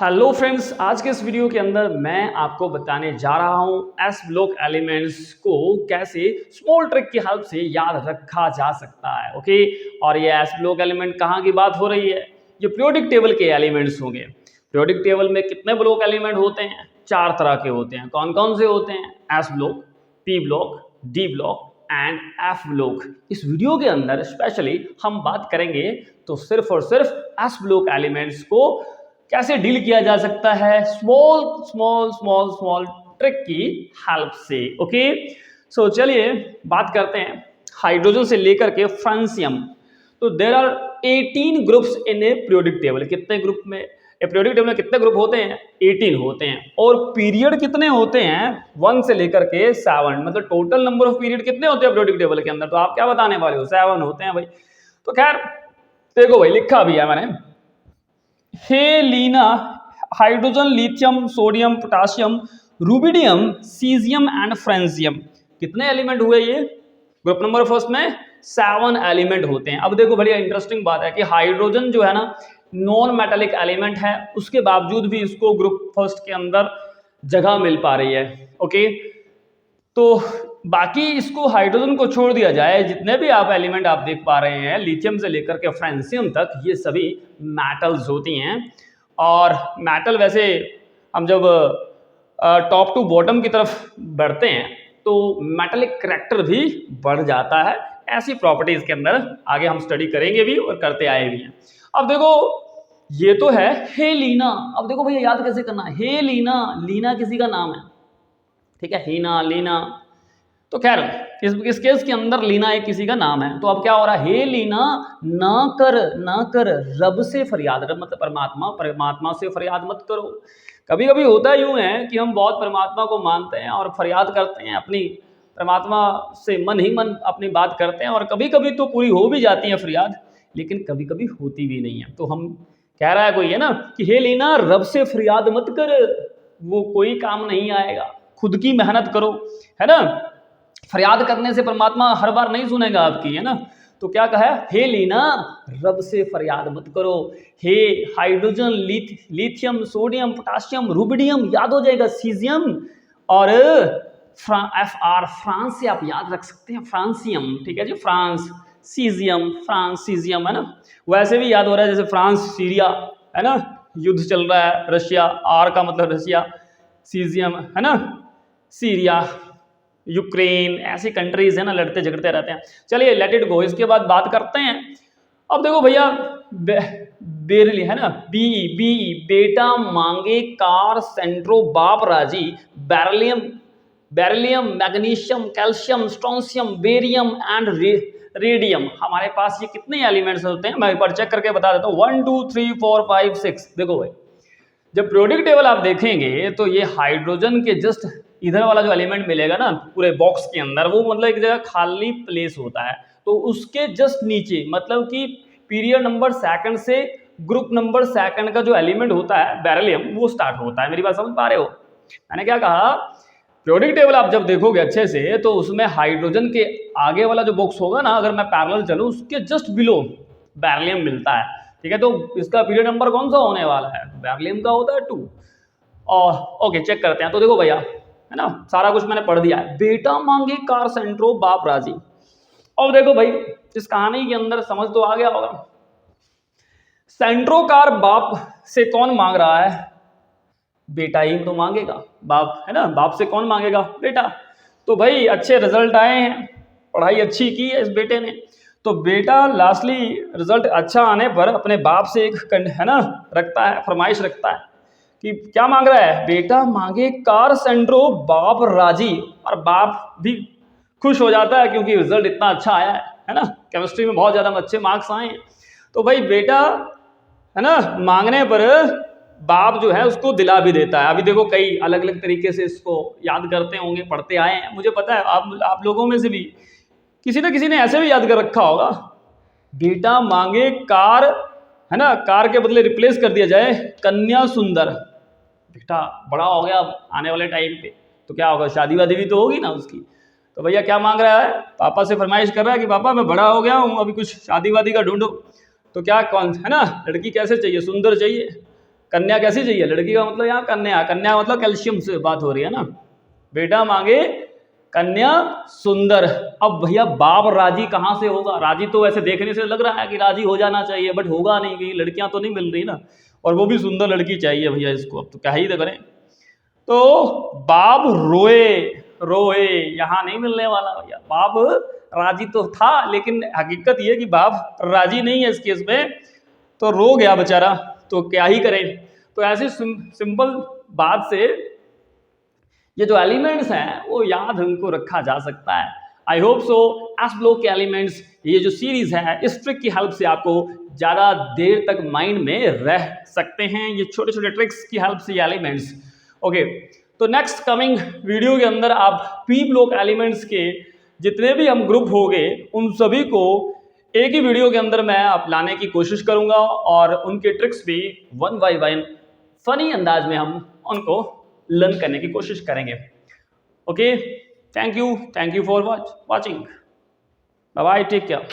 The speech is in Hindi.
हेलो फ्रेंड्स, आज के इस वीडियो के अंदर मैं आपको बताने जा रहा हूं एस ब्लॉक एलिमेंट्स को कैसे स्मॉल ट्रिक की हेल्प से याद रखा जा सकता है। ओके, और ये एस ब्लॉक एलिमेंट कहाँ की बात हो रही है? ये पीरियोडिक टेबल के एलिमेंट्स होंगे। पीरियोडिक टेबल में कितने ब्लॉक एलिमेंट होते हैं? 4 तरह के होते हैं। कौन कौन से होते हैं? S block, P block, D block and F block. इस वीडियो के अंदर स्पेशली हम बात करेंगे तो सिर्फ और सिर्फ एस ब्लॉक एलिमेंट्स को कैसे डील किया जा सकता है small small small small trick की हेल्प से। ओके, सो चलिए बात करते हैं हाइड्रोजन से लेकर के फ्रांसियम। तो there are 18 groups in a periodic table. कितने ग्रुप में पीरियोडिक टेबल में कितने ग्रुप होते हैं? 18 होते हैं। और पीरियड कितने होते हैं? 1 से लेकर के 7। मतलब टोटल नंबर ऑफ पीरियड कितने होते हैं पीरियोडिक टेबल के अंदर? तो आप क्या बताने वाले हो? 7 होते हैं भाई। तो खैर देखो भाई, लिखा भी है मैंने, हेलिना, hydrogen, lithium, sodium, potassium, rubidium, caesium and francium. कितने एलिमेंट हुए ये? ग्रुप नंबर फर्स्ट में 7 एलिमेंट होते हैं। अब देखो बढ़िया इंटरेस्टिंग बात है कि हाइड्रोजन जो है ना नॉन मेटालिक एलिमेंट है, उसके बावजूद भी इसको ग्रुप फर्स्ट के अंदर जगह मिल पा रही है। ओके, तो बाकी इसको हाइड्रोजन को छोड़ दिया जाए, जितने भी आप एलिमेंट आप देख पा रहे हैं लिथियम से लेकर के फ्रांसियम तक, ये सभी मेटल्स होती हैं। और मेटल वैसे हम जब टॉप टू बॉटम की तरफ बढ़ते हैं तो मेटलिक करैक्टर भी बढ़ जाता है। ऐसी प्रॉपर्टीज के अंदर आगे हम स्टडी करेंगे भी और करते आए भी हैं। अब देखो ये तो है हेलिना। अब देखो भैया याद कैसे करना है? हेलिना, लीना किसी का नाम है, ठीक है, हीना, लीना। तो खैर इस केस के अंदर लीना एक किसी का नाम है। तो अब क्या हो रहा है? हे लीना, ना कर रब से फरियाद। रब मतलब परमात्मा, परमात्मा से फरियाद मत करो। कभी कभी होता यूं है कि हम बहुत परमात्मा को मानते हैं और फरियाद करते हैं, अपनी परमात्मा से मन ही मन अपनी बात करते हैं, और कभी कभी तो पूरी हो भी जाती है फरियाद, लेकिन कभी कभी होती भी नहीं है। तो हम कह रहा है कोई है ना कि हे लीना, रब से फरियाद मत कर, वो कोई काम नहीं आएगा, खुद की मेहनत करो, है ना। फरियाद करने से परमात्मा हर बार नहीं सुनेगा आपकी, है ना। तो क्या कहा है? हे लीना, रब से फरियाद मत करो। हे hydrogen, lithium, sodium, potassium, rubidium याद हो जाएगा, सीजियम, और एफ आर फ्रांस से आप याद रख सकते हैं, फ्रांसियम, ठीक है जी, फ्रांस, सीजियम, फ्रांस, सीजियम, है ना। वैसे भी याद हो रहा है जैसे फ्रांस सीरिया, है ना, युद्ध चल रहा है, रशिया, आर का मतलब रशिया, सीजियम, है ना, सीरिया, यूक्रेन, ऐसी कंट्रीज है ना, लड़ते झगड़ते रहते हैं। चलिए लेट इट गो। इसके बाद बात करते हैं। अब देखो भैया बेरली, है ना, बी बेटा मांगे कार सेंट्रो बाप राजी, beryllium, magnesium, calcium, strontium, barium and radium. हमारे पास ये कितने एलिमेंट्स होते हैं? मैं एक बार चेक करके बता देता हूँ। 1 2 3 4 5 6। देखो भाई, जब पीरियोडिक टेबल आप देखेंगे तो ये हाइड्रोजन के जस्ट इधर वाला जो एलिमेंट मिलेगा ना पूरे बॉक्स के अंदर, वो मतलब एक जगह खाली प्लेस होता है। तो उसके जस्ट नीचे, मतलब कि पीरियड नंबर सेकंड से ग्रुप नंबर सेकंड का जो एलिमेंट होता है बेरिलियम, वो स्टार्ट होता है। मेरी बात समझ पा रहे हो? मैंने क्या कहा? पीरियोडिक टेबल आप जब देखोगे अच्छे से तो उसमें हाइड्रोजन के आगे वाला जो बॉक्स होगा ना, अगर मैं पैरेलल चलूं, उसके जस्ट बिलो बेरिलियम मिलता है, ठीक है। तो इसका पीरियड नंबर कौन सा होने वाला है? बेरिलियम का होता है 2। और ओके, चेक करते हैं। तो देखो भैया, है ना, सारा कुछ मैंने पढ़ दिया है। बेटा मांगे कार सेंट्रो बाप राजी। और देखो भाई, इस कहानी के अंदर समझ तो आ गया होगा। सेंट्रो कार बाप से कौन मांग रहा है? बेटा ही तो मांगेगा, बाप, है ना। बाप से कौन मांगेगा? बेटा। तो भाई अच्छे रिजल्ट आए हैं, पढ़ाई अच्छी की है इस बेटे ने, तो बेटा लास्टली रिजल्ट अच्छा आने पर अपने बाप से एक, है ना, रखता है, फरमाइश रखता है कि क्या मांग रहा है? बेटा मांगे कार सेंट्रो बाप राजी। और बाप भी खुश हो जाता है क्योंकि रिजल्ट इतना अच्छा आया है ना, केमिस्ट्री में बहुत ज़्यादा अच्छे मार्क्स आए हैं। तो भाई बेटा, है ना, मांगने पर बाप जो है उसको दिला भी देता है। अभी देखो कई अलग अलग तरीके से इसको याद करते होंगे, पढ़ते आए हैं, मुझे पता है आप लोगों में से भी किसी ना किसी ने ऐसे भी याद कर रखा होगा। बेटा मांगे कार, है ना, कार के बदले रिप्लेस कर दिया जाए कन्या सुंदर। बेटा बड़ा हो गया अब आने वाले टाइम पे, तो क्या होगा? शादी वादी भी तो होगी ना उसकी। तो भैया क्या मांग रहा है? पापा से फरमाइश कर रहा है कि पापा मैं बड़ा हो गया हूँ, अभी कुछ शादी वादी का ढूंढो। तो क्या कौन, है ना, लड़की कैसे चाहिए? सुंदर चाहिए। कन्या कैसी चाहिए, लड़की का मतलब यहाँ कन्या, कन्या मतलब कैल्शियम से बात हो रही है ना। बेटा मांगे कन्या सुंदर। अब भैया बाप राजी कहाँ से होगा, राजी तो वैसे देखने से लग रहा है कि राजी हो जाना चाहिए, बट होगा नहीं, क्योंकि लड़कियां तो नहीं मिल रही ना, और वो भी सुंदर लड़की चाहिए भैया इसको, अब तो क्या ही करें। तो बाप रोए, रोए यहाँ नहीं मिलने वाला भैया, बाप राजी तो था, लेकिन हकीकत ये कि बाप राजी नहीं है इस केस में, तो रो गया बेचारा, तो क्या ही करें। तो ऐसे सिंपल बात से ये जो एलिमेंट्स हैं वो याद हमको रखा जा सकता है। I hope so S block के एलिमेंट्स, ये जो सीरीज है इस ट्रिक की हेल्प से आपको ज़्यादा देर तक माइंड में रह सकते हैं, ये छोटे छोटे ट्रिक्स की हेल्प से ये एलिमेंट्स। ओके, तो नेक्स्ट कमिंग वीडियो के अंदर आप पी ब्लॉक एलिमेंट्स के जितने भी हम ग्रुप हो गए उन सभी को एक ही वीडियो के अंदर मैं आप लाने की कोशिश करूंगा, और उनके ट्रिक्स भी वन बाय वन फनी अंदाज में हम उनको लर्न करने की कोशिश करेंगे। Okay, thank you for watching, bye bye, take care.